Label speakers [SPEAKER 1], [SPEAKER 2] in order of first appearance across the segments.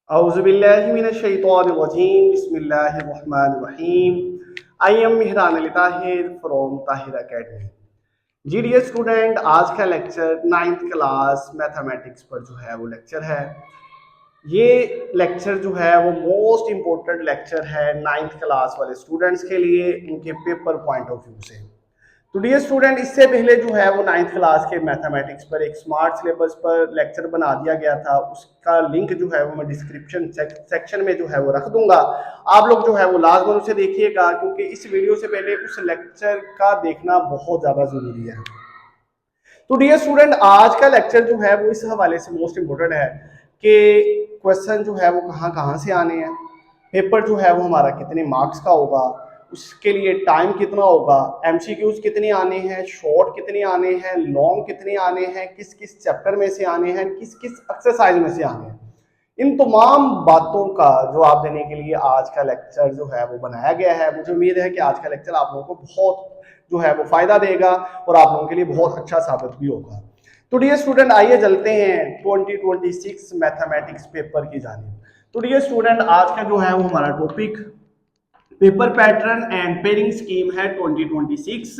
[SPEAKER 1] औज़ुबिल्लाहिमिनश्शैतानिर्रजीम बिस्मिल्लाहिर्रहमानिर्रहीम। I am Mehran Ali Tahir from Tahir academy. जी dear student, आज का लेक्चर नाइन्थ क्लास मैथमेटिक्स पर जो है वो लेक्चर है। ये लेक्चर जो है वो मोस्ट इम्पोर्टेंट लेक्चर है नाइन्थ क्लास वाले स्टूडेंट्स के लिए, उनके पेपर पॉइंट ऑफ व्यू से। तो डियर स्टूडेंट, इससे पहले जो है वो नाइन्थ क्लास के मैथमेटिक्स पर एक स्मार्ट सिलेबस पर लेक्चर बना दिया गया था। उसका लिंक जो है वो मैं डिस्क्रिप्शन सेक्शन में जो है वो रख दूंगा। आप लोग जो है वो लाजमन उसे देखिएगा, क्योंकि इस वीडियो से पहले उस लेक्चर का देखना बहुत ज़्यादा ज़रूरी है। तो डियर स्टूडेंट, आज का लेक्चर जो है वो इस हवाले से मोस्ट इम्पोर्टेंट है कि क्वेश्चन जो है वो कहाँ कहाँ से आने हैं, पेपर जो है वो हमारा कितने मार्क्स का होगा, उसके लिए टाइम कितना होगा, एमसीक्यूज कितने आने हैं, शॉर्ट कितने आने हैं, लॉन्ग कितने आने हैं, किस किस चैप्टर में से आने हैं, किस किस एक्सरसाइज में से आने हैं। इन तमाम बातों का जवाब देने के लिए आज का लेक्चर जो है वो बनाया गया है। मुझे उम्मीद है कि आज का लेक्चर आप लोगों को बहुत जो है वो फायदा देगा और आप लोगों के लिए बहुत अच्छा साबित भी होगा। तो डियर स्टूडेंट, आइए चलते हैं 2026 मैथमेटिक्स पेपर की जानिब। तो डियर स्टूडेंट, आज का जो है वो हमारा topic paper pattern and pairing scheme है 2026।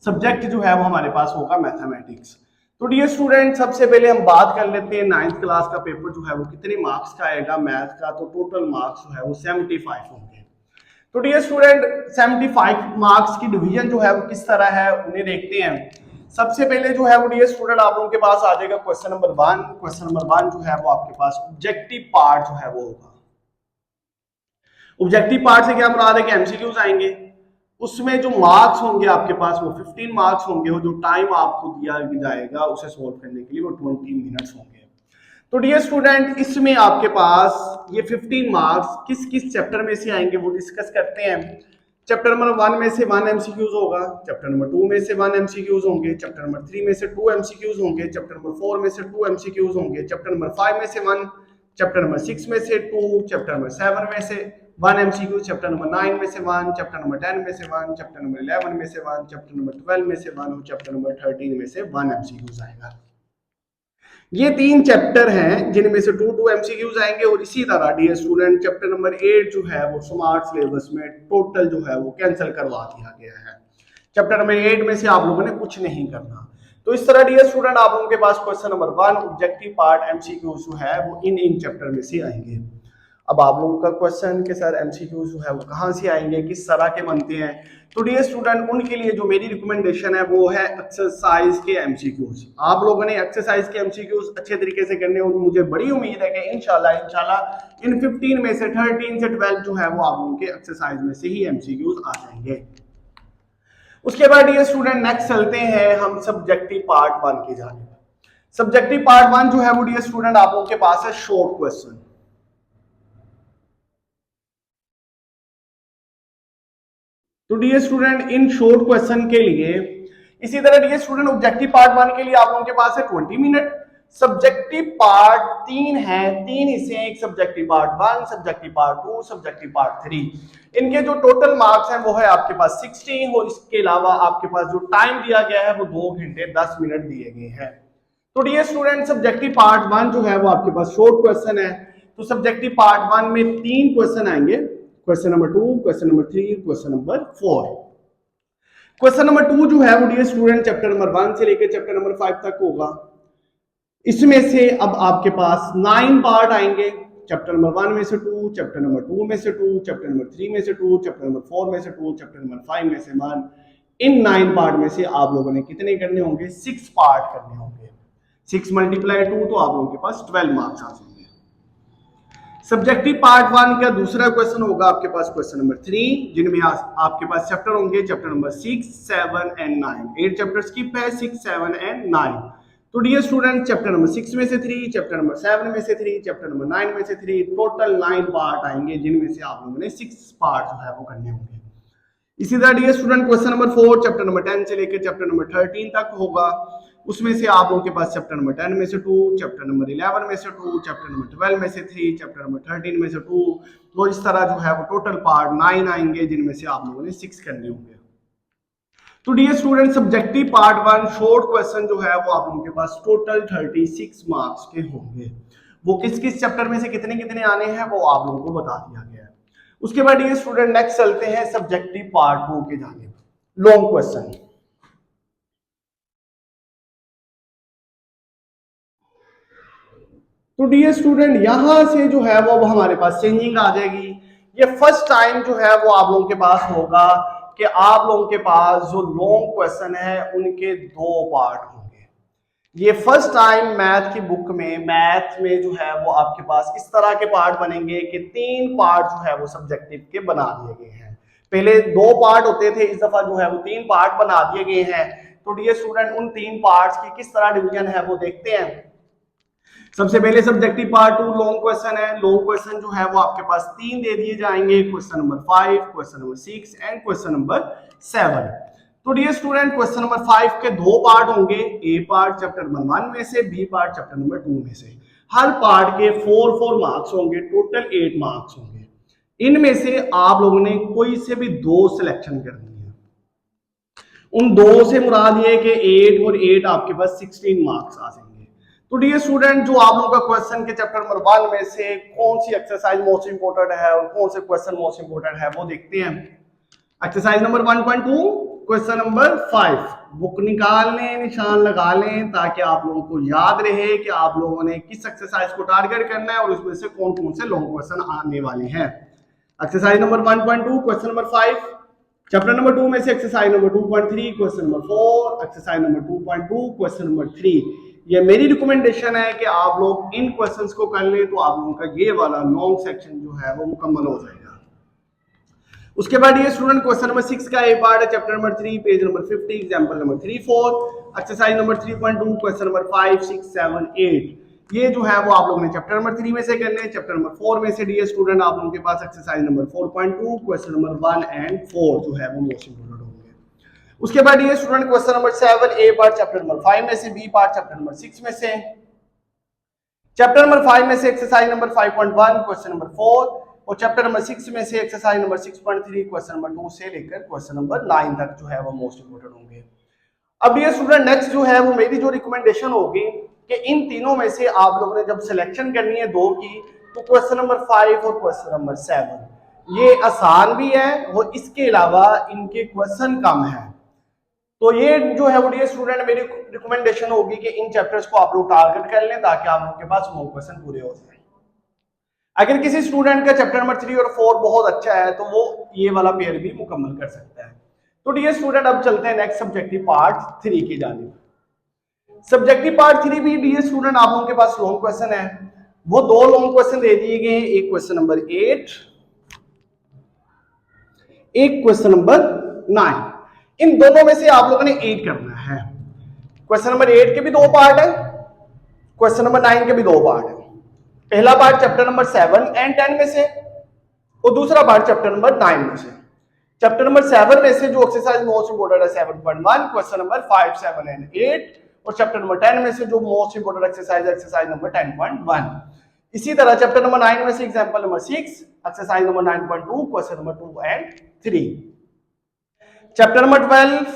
[SPEAKER 1] सब्जेक्ट जो है वो हमारे पास होगा मैथमेटिक्स। तो डियर स्टूडेंट, सबसे पहले हम बात कर लेते हैं नाइन्थ क्लास का पेपर जो है वो कितने मार्क्स का आएगा मैथ का। तो टोटल मार्क्स जो है वो 75 होंगे। तो डियर स्टूडेंट, 75 मार्क्स की डिवीजन जो है वो किस तरह है उन्हें देखते हैं। सबसे पहले जो है वो डियर स्टूडेंट आप लोगों के पास आ जाएगा क्वेश्चन नंबर 1। क्वेश्चन नंबर 1 जो है वो आपके पास ऑब्जेक्टिव पार्ट जो है वो होगा। ऑब्जेक्टिव पार्ट से क्या मुराद है कि एमसीक्यूज आएंगे, उसमें जो मार्क्स होंगे आपके पास वो 15 मार्क्स होंगे और जो टाइम आपको दिया जाएगा उसे सोल्व करने के लिए वो 20 मिनट्स होंगे। तो डियर स्टूडेंट, इसमें आपके पास ये 15 मार्क्स किस किस चैप्टर में से आएंगे वो डिस्कस करते हैं। चैप्टर नंबर 1 में से 1 एमसीक्यूज होगा, चैप्टर नंबर 2 में से 1 एमसीक्यूज होंगे, चैप्टर नंबर 3 में से 2 एमसीक्यूज होंगे, चैप्टर नंबर 4 में से 2 एमसीक्यूज होंगे, चैप्टर नंबर 5 में से 1, चैप्टर नंबर 6 में से 2, चैप्टर नंबर 7 में से 1 एमसीक्यू, चैप्टर नंबर 9 में से 1, चैप्टर नंबर 10 में से 1, चैप्टर नंबर 11 में से 1, चैप्टर नंबर 12 में से 1 और चैप्टर नंबर 13 में से 1 एमसीक्यूज आएगा। ये 3 चैप्टर हैं जिनमें से 2 एमसीक्यूज आएंगे। और इसी तरह डियर स्टूडेंट, चैप्टर नंबर 8 जो है वो स्मार्ट सिलेबस में टोटल जो है वो कैंसिल करवा दिया गया है। चैप्टर नंबर 8 में से आप लोगों ने कुछ नहीं करना। तो इस तरह डियर स्टूडेंट आप लोगों के पास question number 1 objective part MCQ जो है वो इन चैप्टर में से आएंगे। अब आप लोगों का क्वेश्चन के सर एमसीक्यू जो है वो कहाँ से आएंगे, किस तरह के बनते हैं। तो डियर स्टूडेंट, उनके लिए जो मेरी रिकमेंडेशन है वो है एक्सरसाइज के एमसीक्यूज। आप लोगों ने एक्सरसाइज के एमसीक्यूज अच्छे तरीके से करने और मुझे बड़ी उम्मीद है कि इंशाल्लाह इन 15 में से 13 से 12 जो है वो आप लोगों के एक्सरसाइज में से ही एमसीक्यूज आ जाएंगे। उसके बाद डियर स्टूडेंट नेक्स्ट चलते हैं हम सब्जेक्टिव पार्ट 1 की जानिब। सब्जेक्टिव पार्ट 1 जो है वो डियर स्टूडेंट आप लोगों के पास है शॉर्ट क्वेश्चन। तो डियर स्टूडेंट, इन शॉर्ट क्वेश्चन के लिए इसी तरह डियर स्टूडेंट ऑब्जेक्टिव पार्ट 1 के लिए आप लोगों के पास है 20 मिनट। सब्जेक्टिव पार्ट 3 है, 3 हिस्से हैं, एक subjective part 1, subjective part 2, subjective part 3। इनके जो टोटल मार्क्स हैं वो है आपके पास 60 और इसके अलावा आपके पास जो टाइम दिया गया है वो 2 घंटे 10 मिनट दिए गए हैं। तो डियर स्टूडेंट, सब्जेक्टिव पार्ट 1 जो है वो आपके पास शॉर्ट क्वेश्चन है। तो सब्जेक्टिव पार्ट 1 में 3 क्वेश्चन आएंगे, question number 2, question number 3, question number 4। Question number 2 जो है वो डियर स्टूडेंट चैप्टर नंबर 1 से लेकर चैप्टर नंबर 5 तक होगा। इसमें से अब आपके पास 9 पार्ट आएंगे, चैप्टर नंबर 1 में से 2, चैप्टर नंबर 2 में से 2, चैप्टर नंबर 3 में से 2, चैप्टर नंबर 4 में से 2, चैप्टर नंबर 5 में से 1। इन 9 पार्ट में से आप लोगों ने कितने करने होंगे, 6 पार्ट करने होंगे। 6 मल्टीप्लाई 2 तो आप लोगों के पास 12 मार्क्स आ जाएंगे। सब्जेक्टिव पार्ट 1 का दूसरा क्वेश्चन होगा आपके पास क्वेश्चन नंबर 3, जिनमें आपके पास चैप्टर होंगे chapter number 6, 7 and 9। 8 chapter skip है, 6, 7 एंड 9। तो डियर स्टूडेंट, चैप्टर नंबर 6 में से 3, चैप्टर नंबर 7 में से 3, चैप्टर नंबर 9 में से 3, टोटल 9 पार्ट आएंगे जिनमें से आप लोगों ने 6 पार्ट जो है वो करने होंगे। इसी तरह dear student question number 4 chapter number 10 से लेकर चैप्टर नंबर 13 तक होगा। उसमें से आप लोगों के पास चैप्टर नंबर 10 में से 2, चैप्टर नंबर 11 में से 2, चैप्टर नंबर 12 में से 3, चैप्टर नंबर 13 में से 2। तो इस तरह जो है वो टोटल पार्ट 9 आएंगे जिनमें से आप लोगों ने 6 करने होंगे। तो dear student, subjective part 1 short question जो है वो आप लोगों के पास टोटल 36 मार्क्स के होंगे। वो किस किस चैप्टर में से कितने कितने आने हैं वो आप लोगों को बता दिया गया है। उसके बाद ये स्टूडेंट नेक्स्ट चलते हैं सब्जेक्टिव पार्ट 2 के जाने, लॉन्ग क्वेश्चन। तो डियर स्टूडेंट यहां से जो है वो हमारे पास चेंजिंग आ जाएगी। ये फर्स्ट टाइम जो है वो आप लोगों के पास होगा कि आप लोगों के पास जो लॉन्ग क्वेश्चन है उनके दो पार्ट होंगे। ये फर्स्ट टाइम मैथ की बुक में, मैथ में जो है वो आपके पास इस तरह के पार्ट बनेंगे कि 3 पार्ट जो है वो सब्जेक्टिव के बना दिए गए हैं। पहले 2 पार्ट होते थे, इस दफा जो है वो 3 पार्ट बना दिए गए हैं। तो डियर स्टूडेंट उन 3 पार्ट्स की किस तरह डिवीजन है वो देखते हैं। सबसे पहले सब्जेक्टिव पार्ट 2 लॉन्ग क्वेश्चन है। लॉन्ग क्वेश्चन जो है वो आपके पास 3 दे दिए जाएंगे, question number 5, question number 6 and question number 7। तो डियर स्टूडेंट क्वेश्चन नंबर 5 के 2 पार्ट होंगे, ए पार्ट चैप्टर नंबर 1 में से, बी पार्ट चैप्टर नंबर 2 में से। हर पार्ट के 4 मार्क्स होंगे, टोटल 8 मार्क्स होंगे। इनमें से आप लोगों ने कोई से भी 2 सिलेक्शन करनी है। उन 2 से मुराद ये कि 8 और 8 आपके पास 16 मार्क्स आ जाएंगे। तो डियर स्टूडेंट जो आप लोगों का क्वेश्चन के चैप्टर नंबर 1 में से कौन सी एक्सरसाइज मोस्ट इंपोर्टेंट है और कौन से क्वेश्चन मोस्ट इंपोर्टेंट है वो देखते हैं। Exercise number 1.2 question number 5। Book निकाल लें, निशान लगा लें ताकि आप लोगों को याद रहे कि आप लोगों ने किस एक्सरसाइज को टारगेट करना है और उसमें से कौन कौन से लॉन्ग क्वेश्चन आने वाले हैं। Exercise number 1.2 question number 5, chapter number 2 में से exercise number 2.3 question number 4, exercise number 2.2 question number 3। ये मेरी रिकमेंडेशन है कि आप लोग इन क्वेश्चंस को कर लें तो आप लोगों का ये वाला लॉन्ग सेक्शन जो है वो मुकम्मल हो जाएगा। उसके बाद ये स्टूडेंट क्वेश्चन नंबर 6 का ए पार्ट है, chapter number 3 page number 50, example number 3, 4, exercise number 3.2 question number 5, 6, 7, 8। ये जो है वो आप लोगों ने चैप्टर नंबर 3 में से करने हैं। चैप्टर नंबर 4 में से डियर स्टूडेंट आप लोगों के पास exercise number 4.2 question number 1 and 4 जो है वो मोस्ट इंपोर्टेंट होंगे। उसके बाद ये स्टूडेंट क्वेश्चन नंबर 7 ए पार्ट चैप्टर नंबर 5 में से, बी पार्ट चैप्टर नंबर 6 में से, चैप्टर नंबर 5 में से एक्सरसाइज नंबर 5.1 क्वेश्चन नंबर 4 और चैप्टर नंबर 6 में से एक्सरसाइज नंबर 6.3 क्वेश्चन नंबर 2 से लेकर क्वेश्चन नंबर 9 तक जो है वो मोस्ट इंपोर्टेंट होंगे। अब ये स्टूडेंट नेक्स्ट जो है वो मेरी जो रिकमेंडेशन होगी कि इन तीनों में से आप लोगों ने जब सिलेक्शन करनी है 2 की, तो क्वेश्चन नंबर 5 और क्वेश्चन नंबर 7 ये आसान भी है और इसके अलावा इनके क्वेश्चन कम है। तो ये जो है वो डियर स्टूडेंट मेरी रिकमेंडेशन होगी कि इन चैप्टर्स को आप लोग टारगेट कर लें ताकि आप लोगों के पास वो क्वेश्चन पूरे हो जाए। अगर किसी स्टूडेंट का चैप्टर नंबर 3 और 4 बहुत अच्छा है तो वो ये वाला पेयर भी मुकम्मल कर सकता है। तो डियर स्टूडेंट अब चलते हैं नेक्स्ट सब्जेक्टिव पार्ट 3 की जानिब। सब्जेक्टिव पार्ट 3 भी डियर स्टूडेंट आप लोगों के पास लॉन्ग क्वेश्चन है। वो 2 लॉन्ग क्वेश्चन दे दिए गए हैं, एक क्वेश्चन नंबर 8, एक क्वेश्चन नंबर 9। इन दोनों में से आप लोगों ने 8 करना है। क्वेश्चन नंबर 8 के भी 2 पार्ट है, क्वेश्चन नंबर 9 के भी 2 पार्ट है। पहला पार्ट चैप्टर नंबर 7 एंड 10 में से और दूसरा पार्ट चैप्टर नंबर 9 में से। चैप्टर नंबर 7 में से जो एक्सरसाइज मोस्ट इंपोर्टेंट है 7.1 क्वेश्चन नंबर 5, 7 एंड 8 और चैप्टर नंबर 10 में से जो most important exercise exercise number 10.1। इसी तरह चैप्टर नंबर 9 में से example number 6, exercise number 9.2 question number 2 and 3। Chapter number 12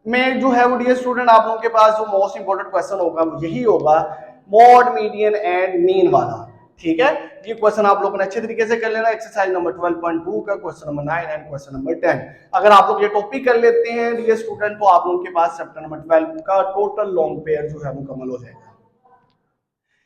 [SPEAKER 1] में जो है वो डियर स्टूडेंट आप लोगों के पास जो मोस्ट इंपोर्टेंट क्वेश्चन होगा वो यही होगा, मॉड, मीडियन एंड मीन वाला। ठीक है, ये क्वेश्चन आप लोगों ने अच्छे तरीके से कर लेना। एक्सरसाइज नंबर 12.2 का question number 9 and question number 10। अगर आप लोग ये टॉपिक कर लेते हैं डियर स्टूडेंट तो आप लोगों के पास चैप्टर नंबर 12 का टोटल लॉन्ग पेयर जो है मुकम्मल हो जाएगा।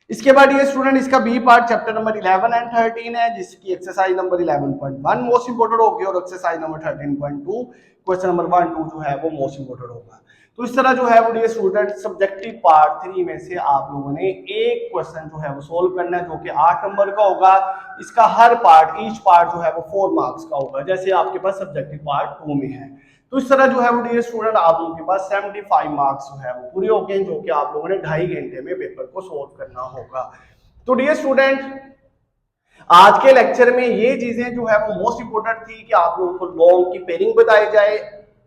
[SPEAKER 1] इसके बाद ये स्टूडेंट इसका B part chapter number 11 and 13 है, जिसकी एक्सरसाइज नंबर 11.1 मोस्ट इंपोर्टेंट होगी और एक्सरसाइज नंबर 13.2 क्वेश्चन नंबर 1, 2 जो है वो मोस्ट इंपोर्टेंट होगा। तो इस तरह जो है वो डियर स्टूडेंट सब्जेक्टिव पार्ट 3 में से आप लोगों ने एक क्वेश्चन जो है वो सोल्व करना है जो कि 8 नंबर का होगा। इसका हर पार्ट, ईच पार्ट जो है वो 4 मार्क्स का होगा, जैसे आपके पास सब्जेक्टिव पार्ट 2 में है। तो इस तरह जो है वो डियर स्टूडेंट आप लोगों के पास 75 मार्क्स जो है वो पूरे हो गए, जो कि आप लोगों ने 2.5 घंटे में पेपर को सोल्व करना होगा। तो डियर स्टूडेंट आज के लेक्चर में ये चीजें जो है वो मोस्ट इंपोर्टेंट थी कि आप लोगों को लॉन्ग की पेयरिंग बताई जाए,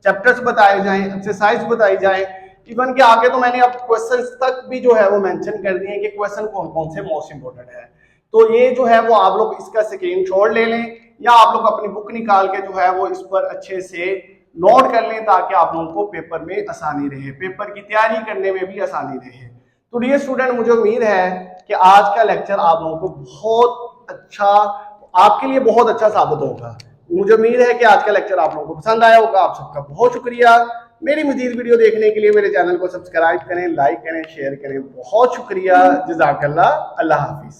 [SPEAKER 1] चैप्टर्स बताए जाएं, एक्सरसाइज बताई जाए, इवन के आगे तो मैंने अब क्वेश्चंस तक भी जो है वो मेंशन कर दिए कि क्वेश्चन कौन कौन से मोस्ट इंपोर्टेंट है। तो ये जो है वो आप लोग इसका स्क्रीनशॉट ले लें या आप लोग अपनी बुक निकाल के जो है वो इस पर अच्छे से नोट कर लें ताकि आप लोगों को पेपर में आसानी रहे, पेपर की तैयारी करने में भी आसानी रहे। तो डियर स्टूडेंट मुझे उम्मीद है कि आज का लेक्चर आप लोगों को बहुत अच्छा, आपके लिए बहुत अच्छा साबित होगा। मुझे उम्मीद है कि आज का लेक्चर आप लोगों को पसंद आया होगा। आप सबका बहुत शुक्रिया। मेरी मजीद वीडियो देखने के लिए मेरे चैनल को सब्सक्राइब करें, लाइक करें, शेयर करें। बहुत शुक्रिया। जज़ाकल्लाह। अल्लाह हाफिज।